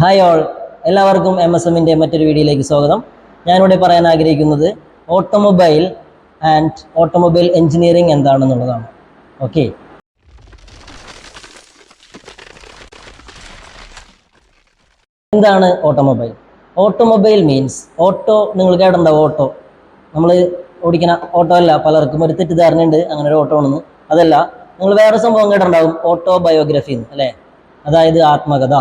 Hi all, എല്ലാവർക്കും MSMൻ്റെ മറ്റൊരു വീഡിയോയിലേക്ക് സ്വാഗതം. ഞാനിവിടെ പറയാൻ ആഗ്രഹിക്കുന്നത് ഓട്ടോമൊബൈൽ ആൻഡ് ഓട്ടോമൊബൈൽ എഞ്ചിനീയറിംഗ് എന്താണെന്നുള്ളതാണ്. ഓക്കെ, എന്താണ് ഓട്ടോമൊബൈൽ? Automobile means auto. നിങ്ങൾ കേട്ടിട്ടുണ്ടാവും ഓട്ടോ, നമ്മൾ ഓടിക്കുന്ന ഓട്ടോ അല്ല. പലർക്കും ഒരു തെറ്റിദ്ധാരണയുണ്ട് അങ്ങനെ ഒരു ഓട്ടോ ആണെന്ന്. അതല്ല, നിങ്ങൾ വേറെ സംഭവം കേട്ടിട്ടുണ്ടാവും, ഓട്ടോ ബയോഗ്രഫി എന്ന്, അല്ലേ? അതായത് ആത്മകഥ.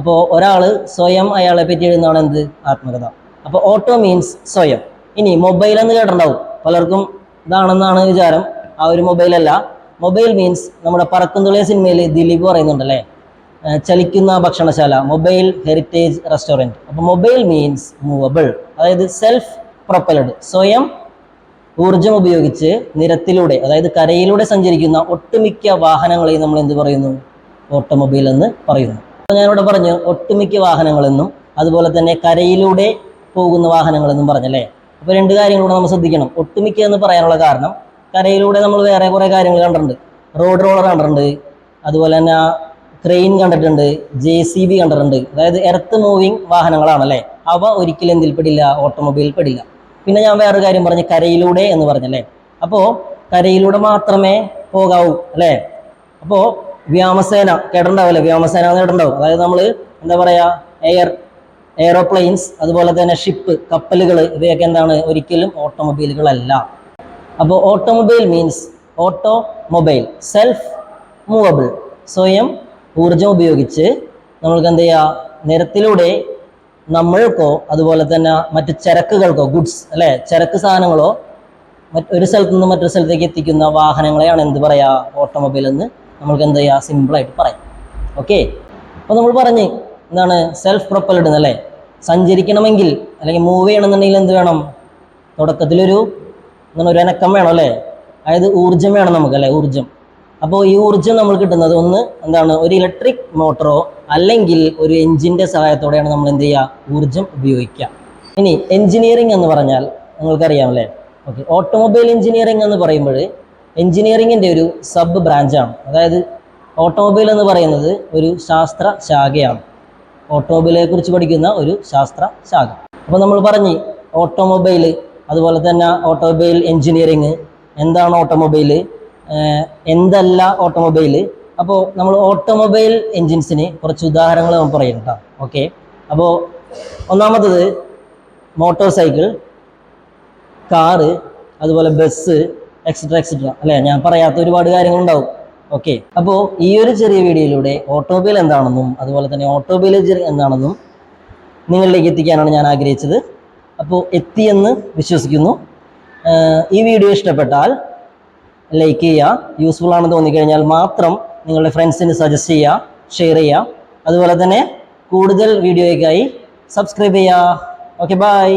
അപ്പോൾ ഒരാൾ സ്വയം അയാളെ പറ്റി എഴുതുന്നതാണ് എന്ത്? ആത്മകഥ. അപ്പോൾ ഓട്ടോ മീൻസ് സ്വയം. ഇനി മൊബൈൽ എന്ന് കേട്ടിട്ടുണ്ടാവും, പലർക്കും ഇതാണെന്നാണ് വിചാരം. ആ ഒരു മൊബൈലല്ല. മൊബൈൽ മീൻസ് നമ്മുടെ പറക്കുംതുള്ളിയ സിനിമയിൽ ദിലീപ് പറയുന്നുണ്ടല്ലേ, ചലിക്കുന്ന ഭക്ഷണശാല, മൊബൈൽ ഹെറിറ്റേജ് റെസ്റ്റോറൻറ്റ്. അപ്പോൾ മൊബൈൽ മീൻസ് മൂവബിൾ, അതായത് സെൽഫ് പ്രൊപ്പലഡ്, സ്വയം ഊർജം ഉപയോഗിച്ച് നിരത്തിലൂടെ, അതായത് കരയിലൂടെ സഞ്ചരിക്കുന്ന ഒട്ടുമിക്ക വാഹനങ്ങളെയും നമ്മൾ എന്ത് പറയുന്നു? ഓട്ടോമൊബൈൽ എന്ന് പറയുന്നു. ഞാനിവിടെ പറഞ്ഞു ഒട്ടുമിക്ക വാഹനങ്ങളെന്നും അതുപോലെ തന്നെ കരയിലൂടെ പോകുന്ന വാഹനങ്ങളെന്നും പറഞ്ഞല്ലേ. അപ്പോൾ രണ്ട് കാര്യങ്ങളൂടെ നമ്മൾ ശ്രദ്ധിക്കണം. ഒട്ടുമിക്ക എന്ന് പറയാനുള്ള കാരണം, കരയിലൂടെ നമ്മൾ വേറെ കുറേ കാര്യങ്ങൾ കണ്ടിട്ടുണ്ട്. റോഡ് റോളർ കണ്ടിട്ടുണ്ട്, അതുപോലെ തന്നെ ക്രെയിൻ കണ്ടിട്ടുണ്ട്, JCB കണ്ടിട്ടുണ്ട്. അതായത് എർത്ത് മൂവിങ് വാഹനങ്ങളാണല്ലേ. അവ ഒരിക്കലും എന്തിൽ പെടില്ല? ഓട്ടോമൊബൈലിൽ പെടില്ല. പിന്നെ ഞാൻ വേറൊരു കാര്യം പറഞ്ഞു, കരയിലൂടെ എന്ന് പറഞ്ഞല്ലേ. അപ്പോൾ കരയിലൂടെ മാത്രമേ പോകാവൂ, അല്ലേ? അപ്പോൾ വ്യോമസേന കേട്ടിട്ടുണ്ടാവില്ലേ? വ്യോമസേന കേട്ടിട്ടുണ്ടാവും. അതായത് നമ്മൾ എന്താ പറയുക, എയറോപ്ലെയിൻസ്, അതുപോലെ തന്നെ ഷിപ്പ്, കപ്പലുകൾ, ഇവയൊക്കെ എന്താണ്? ഒരിക്കലും ഓട്ടോമൊബൈലുകളല്ല. അപ്പോൾ automobile means automobile, self movable, സ്വയം ഊർജം ഉപയോഗിച്ച് നമ്മൾക്ക് എന്ത് ചെയ്യുക? നിരത്തിലൂടെ നമ്മൾക്കോ അതുപോലെ തന്നെ മറ്റ് ചരക്കുകൾക്കോ, ഗുഡ്സ് അല്ലേ, ചരക്ക് സാധനങ്ങളോ ഒരു സ്ഥലത്ത് നിന്ന് മറ്റൊരു സ്ഥലത്തേക്ക് എത്തിക്കുന്ന വാഹനങ്ങളെയാണ് എന്ത് പറയുക? ഓട്ടോമൊബൈൽ എന്ന് നമ്മൾക്ക് എന്ത് ചെയ്യുക? സിമ്പിളായിട്ട് പറയാം. ഓക്കെ, അപ്പോൾ നമ്മൾ പറഞ്ഞ് എന്താണ്? സെൽഫ് പ്രൊപ്പൽഡ് എന്നല്ലേ. സഞ്ചരിക്കണമെങ്കിൽ അല്ലെങ്കിൽ മൂവ് ചെയ്യണമെന്നുണ്ടെങ്കിൽ എന്ത് വേണം? തുടക്കത്തിലൊരു അനക്കം വേണം, അല്ലേ? അതായത് ഊർജ്ജം വേണം നമുക്ക്, അല്ലേ? ഊർജ്ജം. അപ്പോൾ ഈ ഊർജ്ജം നമ്മൾ കിട്ടുന്നത് ഒന്ന് എന്താണ്? ഒരു ഇലക്ട്രിക് മോട്ടറോ അല്ലെങ്കിൽ ഒരു എഞ്ചിൻ്റെ സഹായത്തോടെയാണ് നമ്മൾ എന്ത് ചെയ്യുക? ഊർജ്ജം ഉപയോഗിക്കുക. ഇനി എഞ്ചിനീയറിംഗ് എന്ന് പറഞ്ഞാൽ നിങ്ങൾക്കറിയാം, അല്ലേ? ഓക്കെ, ഓട്ടോമൊബൈൽ എഞ്ചിനീയറിംഗ് എന്ന് പറയുമ്പോൾ എഞ്ചിനീയറിംഗിൻ്റെ ഒരു സബ് ബ്രാഞ്ചാണ്. അതായത് ഓട്ടോമൊബൈൽ എന്ന് പറയുന്നത് ഒരു ശാസ്ത്ര ശാഖയാണ്. ഓട്ടോമൊബൈലെ കുറിച്ച് പഠിക്കുന്ന ഒരു ശാസ്ത്ര ശാഖ. അപ്പോൾ നമ്മൾ പറഞ്ഞ് ഓട്ടോമൊബൈൽ, അതുപോലെ തന്നെ ഓട്ടോമൊബൈൽ എഞ്ചിനീയറിംഗ്, എന്താണ് ഓട്ടോമൊബൈൽ, എന്തല്ല ഓട്ടോമൊബൈൽ. അപ്പോൾ നമ്മൾ ഓട്ടോമൊബൈൽ എൻജിൻസിന് കുറച്ച് ഉദാഹരണങ്ങൾ നമ്മൾ പറയും കേട്ടോ. ഓക്കെ, അപ്പോൾ ഒന്നാമത്തത് മോട്ടോർ സൈക്കിൾ, കാറ്, അതുപോലെ ബസ്, എക്സെട്ര എക്സെട്ര, അല്ലേ? ഞാൻ പറയാത്ത ഒരുപാട് കാര്യങ്ങളുണ്ടാവും. ഓക്കെ, അപ്പോൾ ഈ ഒരു ചെറിയ വീഡിയോയിലൂടെ ഓട്ടോമൊബൈൽ എന്താണെന്നും അതുപോലെ തന്നെ ഓട്ടോമൊബൈൽ എന്താണെന്നും നിങ്ങളിലേക്ക് എത്തിക്കാനാണ് ഞാൻ ആഗ്രഹിച്ചത്. അപ്പോൾ എത്തിയെന്ന് വിശ്വസിക്കുന്നു. ഈ വീഡിയോ ഇഷ്ടപ്പെട്ടാൽ ലൈക്ക് ചെയ്യുക, യൂസ്ഫുൾ ആണെന്ന് തോന്നിക്കഴിഞ്ഞാൽ മാത്രം നിങ്ങളുടെ ഫ്രണ്ട്സിന് സജസ്റ്റ് ചെയ്യുക, ഷെയർ ചെയ്യുക. അതുപോലെ തന്നെ കൂടുതൽ വീഡിയോയ്ക്കായി സബ്സ്ക്രൈബ് ചെയ്യുക. Okay, by.